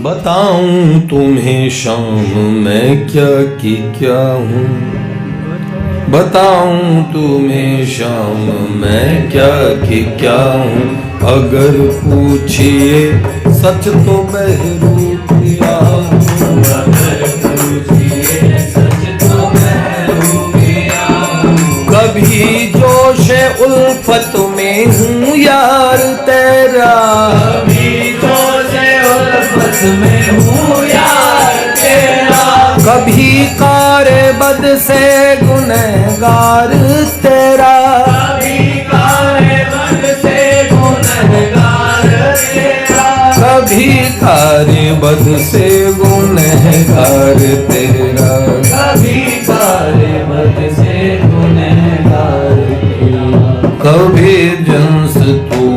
बताऊं तुम्हें शाम मैं क्या कि क्या हूँ, बताऊं तुम्हें शाम मैं क्या कि क्या हूँ। अगर पूछिए सच तो बहरूपिया हूँ, अगर पूछिए सच तो बहरूपिया हूँ। कभी जोश उल्फत में हूँ यार तेरा, कभी जोश उल्फत में हूँ यार तेरा। कभी कारे बद से गुनहगार तेरा, कभी कारे बद से गुनहगार तेरा। कभी कारे बद से गुनहगार तेरा, कभी कारे बद से गुनहगार तेरा। कभी जिन्स तू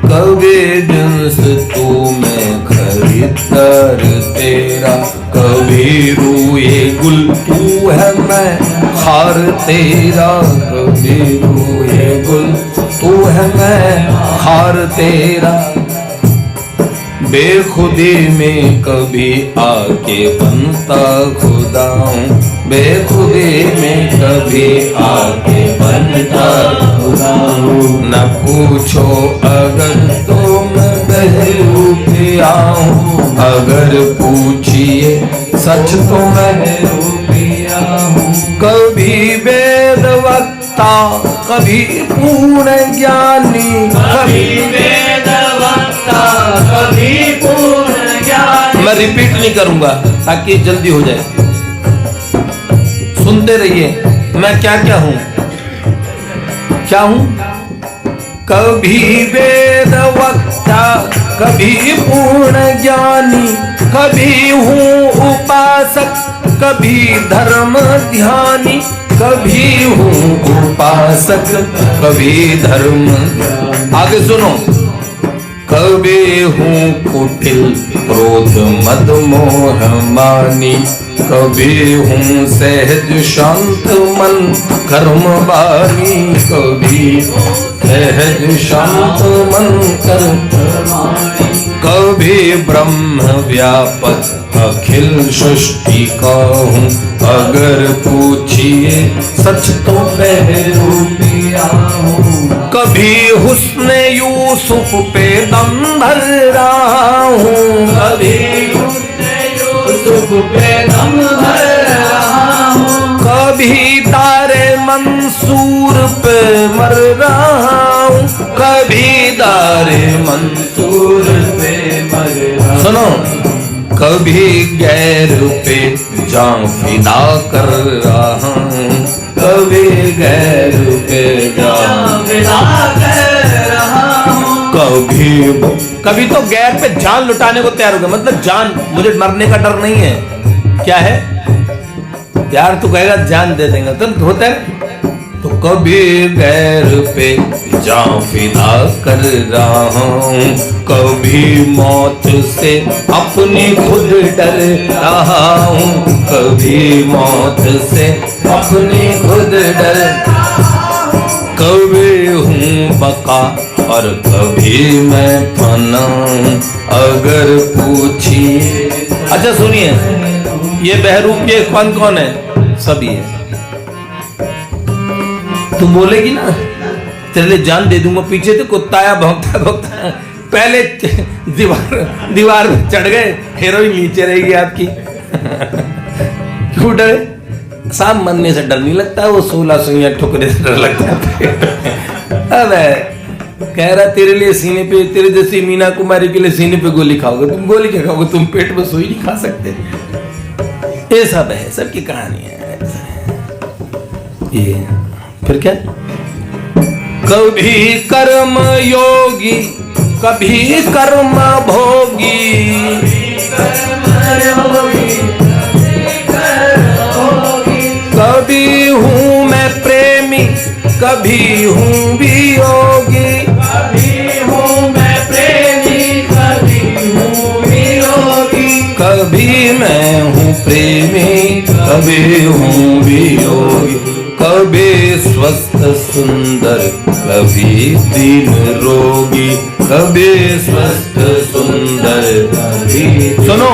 कभी जिन्स तू मैं खरीदार तेरा। कभी रूए गुल तू है मैं खार तेरा, कभी रूए गुल तू है मैं खार तेरा। बेखुदी में कभी आके बनता खुदा हूँ, बेखुदी में कभी आके बनता खुदा हूँ। न पूछो अगर तो मैं बहरूपिया हूँ, अगर पूछिए सच तो मैं बहरूपिया हूँ। कभी वेद वक्ता कभी पूर्ण ज्ञानी, कभी वेद वक्ता कभी पूर्ण ज्ञानी। मैं रिपीट नहीं करूंगा ताकि जल्दी हो जाए, सुनते रहिए। मैं क्या क्या हूं, क्या हूं? कभी वेद वक्ता कभी पूर्ण ज्ञानी, कभी हूँ उपासक कभी धर्म ध्यानी, कभी हूँ उपासक कभी धर्म। आगे सुनो। कभी हूँ कुटिल क्रोध मद मोह मानी, कभी हूँ सहज शांत मन कर्म बानी, कभी सहज शांत मन कर्म बानी। कभी ब्रह्म व्यापक अखिल सृष्टि का हूँ, अगर पूछिए सच तो बहरूपिया हूँ। कभी हुस्न यूसुफ पे दम भर रहा हूँ, कभी हुस्न यूसुफ पे दम भर रहा हूँ। कभी दारे मंसूर पे मर रहा हूँ, कभी दारे मंसूर पे मर रहा हूँ। सुनो। कभी गैर पे जान फिदा कर रहा हूँ, कभी गैर पे जान फिदा कर रहा हूँ। कभी तो गैर पे जान लुटाने को तैयार हो गया, मतलब जान, मुझे मरने का डर नहीं है। क्या है यार, तू कहेगा जान दे देंगे तो होता है। तो कभी गैर पे जान फिदा कर रहा हूँ, कभी मौत से अपनी खुद डर रहा हूँ, कभी मौत से अपनी खुद डर। कभी हूँ बका और कभी मैं फना, अगर पूछिए। अच्छा सुनिए, ये बहरूपिये कौन कौन है? सभी है। तुम बोलेगी ना तेरे लिए जान दे दूंगा, पीछे तो कुत्ता आया भौंकता भौंकता, पहले दीवार में चढ़ गए, हीरोइन नीचे रहेगी आपकी। क्यों डरे? साम मरने से डर नहीं लगता, वो 16 सुइयां ठुकरे से डर लगता है। अब कह रहा तेरे लिए सीने पे, तेरे जैसी मीना कुमारी के लिए सीने पे गोली खाओगे। तुम गोली क्या खाओगे? तुम पेट में सुई नहीं खा सकते। ये सब है, सबकी कहानी है ये। फिर क्या? कभी कर्म योगी कभी कर्म भोगी, कभी हूँ मैं प्रेमी कभी हूँ वियोगी, कभी हूँ मैं प्रेमी कभी हूँ वियोगी। कभी मैं हूँ प्रेमी कभी हूँ वियोगी, कभी स्वस्थ स्वस्थ सुंदर, कभी दीन रोगी, कभी स्वस्थ सुंदर, कभी। सुनो,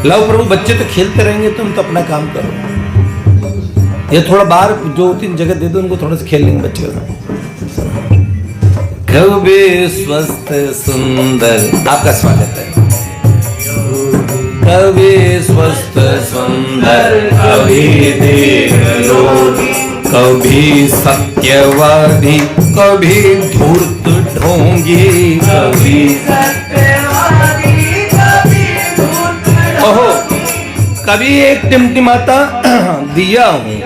लव प्रभु बच्चे तो खेलते रहेंगे, तुम तो अपना काम करो। ये थोड़ा बाहर 2-3 जगह दे दो उनको, थोड़ा सा खेल लेंगे बच्चे। कभी स्वस्थ सुंदर, आपका स्वागत है। कभी स्वस्थ सुंदर, कभी दीन रोगी, कभी सत्यवादी, कभी धूर्त ढोंगी, कभी सत्यवादी, कभी धूर्त ढोंगी। ओहो, कभी एक टिमटिमाता दिया हूं,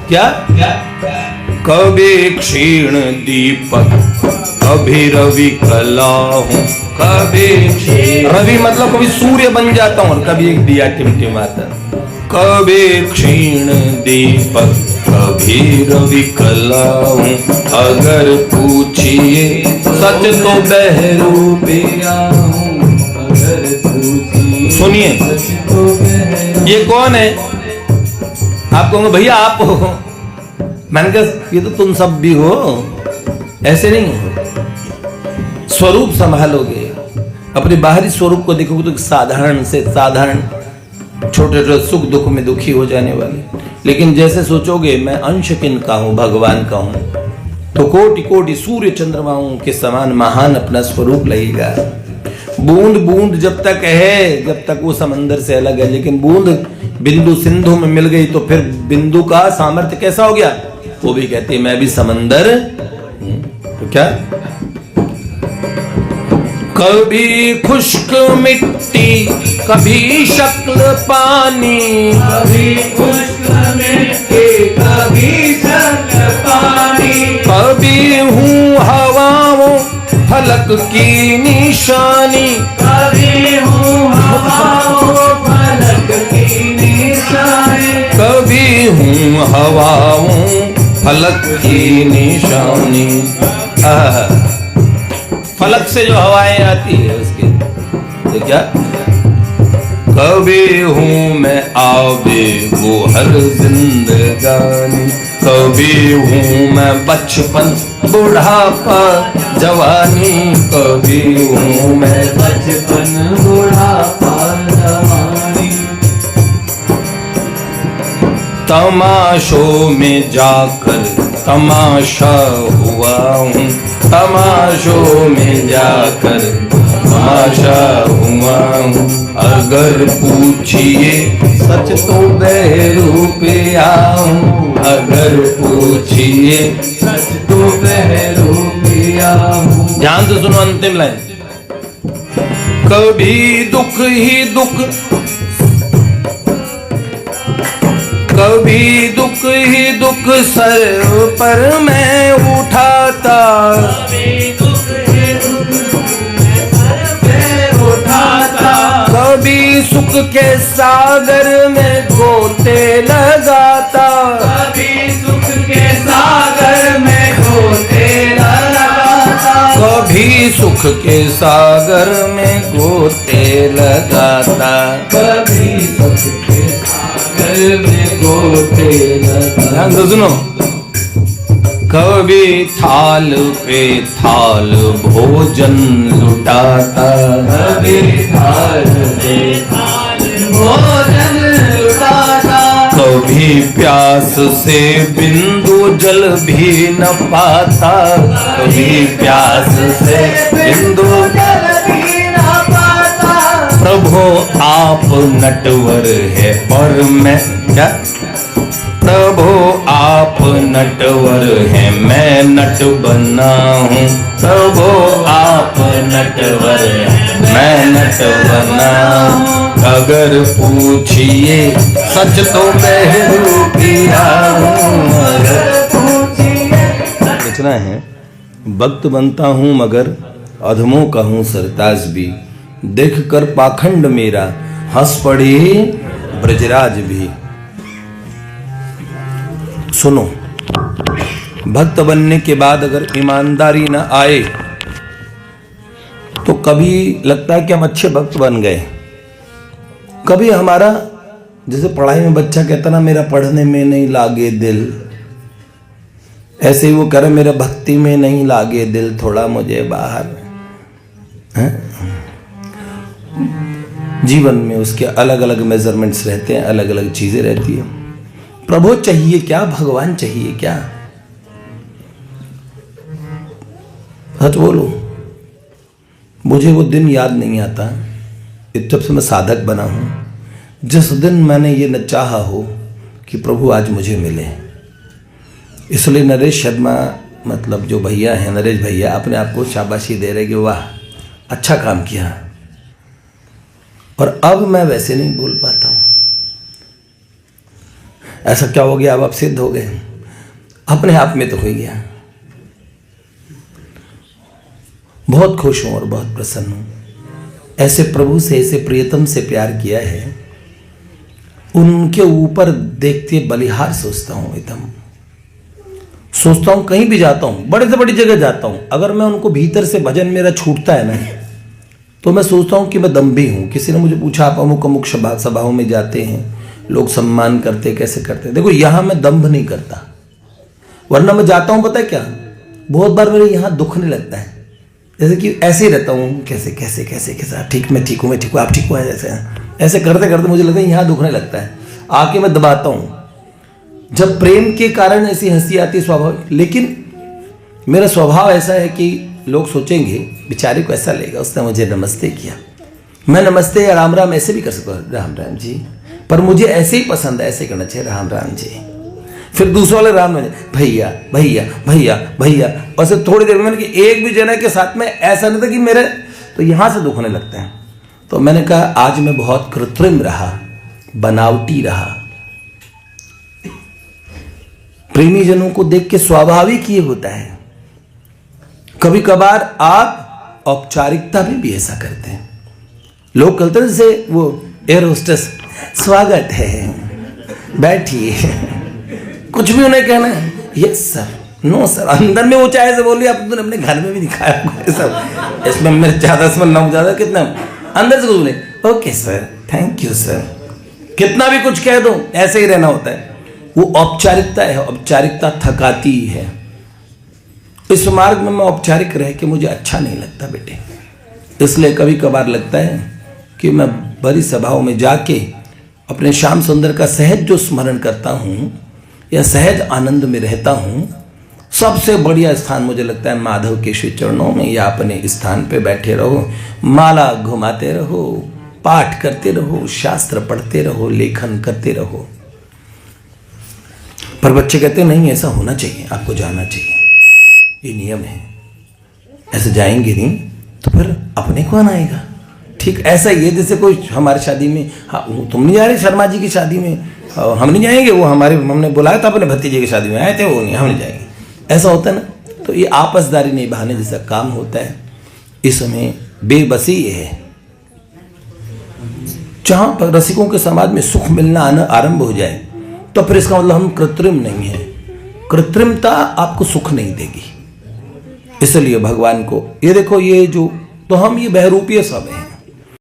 क्या? कभी क्षीण दीपक, कभी रवि कला हूं, कभी रवि मतलब कभी सूर्य बन जाता हूं, और कभी एक दिया टिमटिमाता। कभी क्षीण दीपक, कभी रवि कला हूं, अगर पूछिए सच तो बहरूपिया हूं, अगर पूछिए। सुनिए, ये कौन है? आप कहोगे भैया आप हो। मैंने कहा ये तो तुम सब भी हो, ऐसे नहीं हो। स्वरूप संभालोगे, अपने बाहरी स्वरूप को देखोगे तो साधारण से साधारण, छोटे छोटे सुख दुख में दुखी हो जाने वाले। लेकिन जैसे सोचोगे मैं अंश किनका हूं, भगवान का हूं, तो कोटि कोटि सूर्य चंद्रमाओं के समान महान अपना स्वरूप लगेगा। बूंद बूंद जब तक है, जब तक वो समंदर से अलग है, लेकिन बूंद बिंदु सिंधु में मिल गई तो फिर बिंदु का सामर्थ्य कैसा हो गया? वो भी कहते हैं मैं भी समंदर हूं। तो क्या? कभी खुश्क मिट्टी, कभी शक्ल पानी, कभी खुश्क मिट्टी, कभी शक्ल पानी, कभी हूँ हवाओं फलक की निशानी, कभी हूँ हवाओं फलक की निशानी, कभी हूँ हवाओं फलक की निशानी। फलक से जो हवाएं आती है उसकी, तो क्या? कभी हूँ मैं आबे वो हर जिंदगानी, कभी हूँ मैं बचपन बुढ़ापा जवानी, कभी हूँ मैं बचपन बुढ़ापा जवानी। तमाशों में जाकर तमाशा हुआ हूँ, तमाशों में जाकर तमाशा हुआ हूँ, अगर पूछिए सच तो बहरूपिया हूँ, अगर पूछिए सच तो बहरूपिया हूँ। ध्यान से सुनो अंतिम लाइन। कभी दुख ही दुख, कभी दुख ही दुख सर पर मैं उठाता, कभी दुख ही दुख सर पे उठाता, कभी सुख के सागर में गोते लगाता, कभी सुख के सागर में गोते लगाता, कभी सुख के सागर में गोते लगाता, कभी सुख के में गोते लगाता। ध्यान से सुनो। कभी थाल पे थाल भोजन लुटाता, कभी थाल पे थाल भोजन लुटाता, कभी प्यास से बिंदु जल भी न पाता, कभी प्यास से बिंदु जल भी न पाता। प्रभु आप नटवर है और मैं क्या? प्रभु आप नटवर है मैं नट बना हूँ, प्रभु आप नटवर है मैं नट बना हूँ, अगर पूछिए सच तो बहरूपिया हूँ, अगर पूछिए। रचना है, भक्त बनता हूँ मगर अधमों का हूँ सरताज भी, देख कर पाखंड मेरा हंस पड़ी ब्रजराज भी। सुनो, भक्त बनने के बाद अगर ईमानदारी न आए तो कभी लगता है कि हम अच्छे भक्त बन गए, कभी हमारा जैसे पढ़ाई में बच्चा कहता ना मेरा पढ़ने में नहीं लागे दिल, ऐसे ही वो करे मेरे भक्ति में नहीं लागे दिल, थोड़ा मुझे बाहर है? जीवन में उसके अलग अलग मेजरमेंट्स रहते हैं, अलग अलग चीजें रहती है। प्रभु चाहिए क्या, भगवान चाहिए क्या? सच बोलो, मुझे वो दिन याद नहीं आता जब से मैं साधक बना हूं, जिस दिन मैंने ये न चाहा हो कि प्रभु आज मुझे मिले। इसलिए नरेश शर्मा, मतलब जो भैया हैं, नरेश भैया अपने आप को शाबाशी दे रहे कि वाह अच्छा काम किया। और अब मैं वैसे नहीं बोल पाता हूं। ऐसा क्या हो गया, अब आप सिद्ध हो गए? अपने आप में तो हो गया। बहुत खुश हूं और बहुत प्रसन्न हूं। ऐसे प्रभु से, ऐसे प्रियतम से प्यार किया है, उनके ऊपर देखते बलिहार सोचता हूं। एकदम सोचता हूं, कहीं भी जाता हूं, बड़े से बड़ी जगह जाता हूं, अगर मैं उनको भीतर से भजन मेरा छूटता है ना, तो मैं सोचता हूं कि मैं दम्भी हूं। किसी ने मुझे पूछा आप अमुक अमुक सभाओं में जाते हैं, लोग सम्मान करते, कैसे करते? देखो यहां मैं दम्भ नहीं करता, वरना मैं जाता हूं, पता है क्या, बहुत बार मेरे यहां दुखने लगता है, जैसे कि ऐसे ही रहता हूँ, कैसे कैसे कैसे कैसे आप ठीक, मैं ठीक हूँ, मैं ठीक हूँ, आप ठीक हुआ है, जैसे ऐसे करते करते मुझे लगता है यहाँ दुखने लगता है, आके मैं दबाता हूँ। जब प्रेम के कारण ऐसी हंसी आती है स्वाभाविक, लेकिन मेरा स्वभाव ऐसा है कि लोग सोचेंगे बेचारे को ऐसा लेगा, उसने मुझे नमस्ते किया। मैं नमस्ते या राम राम ऐसे भी कर सकता हूँ, राम राम जी, पर मुझे ऐसे ही पसंद है, ऐसे करना चाहिए, राम राम जी। फिर दूसरे वाले राम में भैया भैया भैया भैया, और से थोड़ी देर में मैंने कि एक भी जना के साथ में ऐसा नहीं था कि मेरे, तो यहां से दुखने लगता है। तो मैंने कहा आज मैं बहुत कृत्रिम रहा, बनावटी रहा। प्रेमी जनों को देख के स्वाभाविक ये होता है, कभी कभार आप औपचारिकता में भी ऐसा करते हैं। लोग कहते हैं जैसे वो एयर होस्टेस, स्वागत है, बैठिए, कुछ भी उन्हें कहना है, यस सर, नो सर, अंदर में वो चाहे से बोलिए, आप तुमने अपने घर में भी दिखाया सर, इसमें मिर्च ज्यादा, इसमें नमक ज्यादा, कितना, अंदर से कुछ बोले okay sir, thank you sir, कितना भी कुछ कह दो, ऐसे ही रहना होता है। वो औपचारिकता है, औपचारिकता थकाती ही है। इस मार्ग में मैं औपचारिक रह के मुझे अच्छा नहीं लगता बेटे, इसलिए कभी कभार लगता है कि मैं बड़ी सभाओं में जाके अपने श्याम सुंदर का सहज जो स्मरण करता हूँ या सहज आनंद में रहता हूँ, सबसे बढ़िया स्थान मुझे लगता है माधव के श्री चरणों में, या अपने स्थान पे बैठे रहो, माला घुमाते रहो, पाठ करते रहो, शास्त्र पढ़ते रहो, लेखन करते रहो। पर बच्चे कहते नहीं ऐसा होना चाहिए, आपको जाना चाहिए, ये नियम है, ऐसे जाएंगे नहीं तो फिर अपने कौन आएगा। ठीक ऐसा ही है जैसे कोई हमारी शादी में, हाँ तुम नहीं जा रहे शर्मा जी की शादी में, हम नहीं जाएंगे, वो हमने बुलाया था अपने भतीजे की शादी में, आए थे वो नहीं, हम नहीं जाएंगे, ऐसा होता है ना। तो ये आपसदारी निभाने जैसा काम होता है। इस समय बेबसी ये है, जहां पर रसिकों के समाज में सुख मिलना आना आरंभ हो जाए, तो फिर इसका मतलब हम कृत्रिम नहीं है। कृत्रिमता आपको सुख नहीं देगी। इसलिए भगवान को ये देखो, ये जो, तो हम ये बहरूपीय सब हैं,